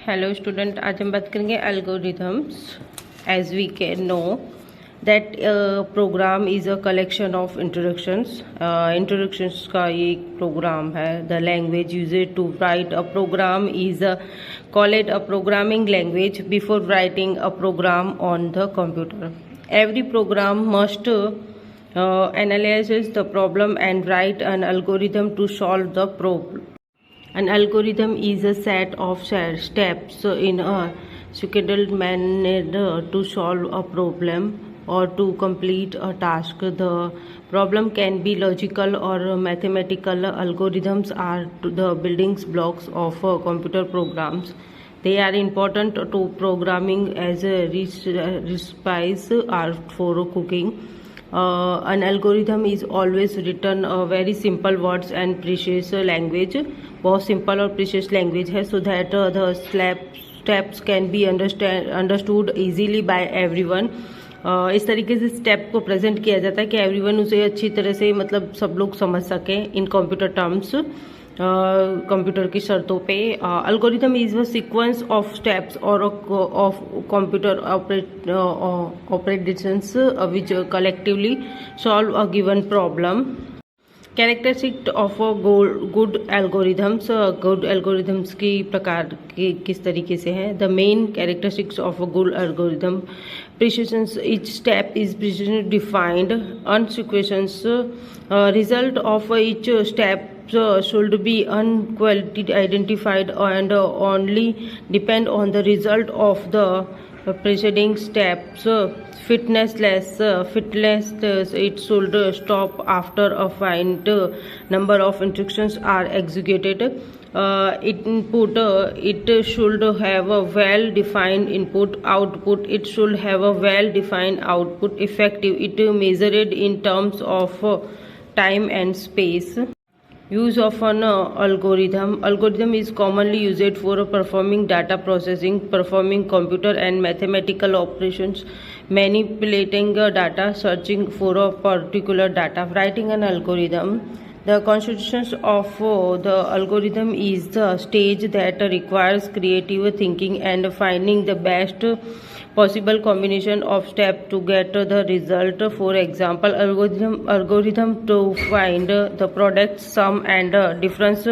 Hello student, आज हम बात करेंगे algorithms. As we can know that program is a collection of introductions. Introductions का ये एक प्रोग्राम है। The language used to write a program is call it a programming language before writing a program on the computer. Every program must analyzes the problem and write an algorithm to solve the problem. An algorithm is a set of steps in a sequential manner to solve a problem or to complete a task. The problem can be logical or mathematical. Algorithms are the building blocks of computer programs. They are important to programming as a recipes are for cooking. An algorithm is always written very simple words and precious language. बहुत simple और precious language है, so that the steps can be understood easily by everyone. इस तरीके से step को present किया जाता है कि एवरीवन उसे अच्छी तरह से मतलब सब लोग समझ सकें इन कंप्यूटर टर्म्स, कंप्यूटर की शर्तों पे। Algorithm is a sequence of steps or of computer operations which collectively solve a given problem. Characteristic of a good algorithms. Good algorithms की प्रकार की किस तरीके से हैं? The main characteristics of a good algorithm: precision, each step is precisely defined. Unsequence, result of each step should be unqualified identified and only depend on the result of the preceding steps. Fitless, it should stop after a finite number of instructions are executed. Input, it should have a well-defined input. Output, it should have a well-defined output. Effective, it measured in terms of time and space. Use of an algorithm. Algorithm is commonly used for performing data processing, performing computer and mathematical operations, manipulating data, searching for a particular data. Writing an algorithm. The constitution of the algorithm is the stage that requires creative thinking and finding the best possible combination of steps to get the result. For example, algorithm to find the product sum and difference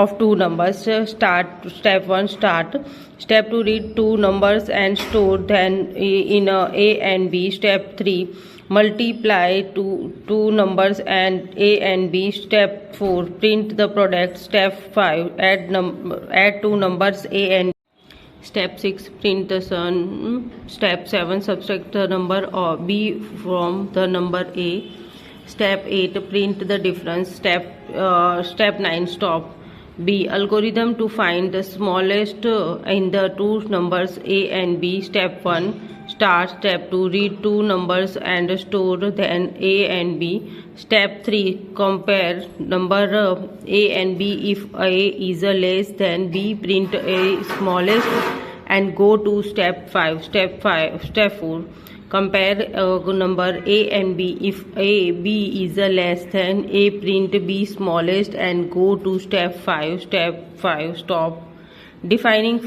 of two numbers. Step 1, start. Step 2, read two numbers and store them in A and B. Step 3, multiply two numbers and A and B. Step 4, print the product. Step 5, add two numbers A and B. Step 6, print the sum. Step 7, subtract the number B from the number A. Step 8, print the difference. Step 9, stop. B, algorithm to find the smallest in the two numbers A and B. Step 1, start. Step 2, read two numbers and store then A and B. Step 3, compare number A and B. If A is less than B, print A smallest and go to step 5. Step 4, compare number A and B. If B is less than A, print B smallest and go to step 5. Step 5, stop. Defining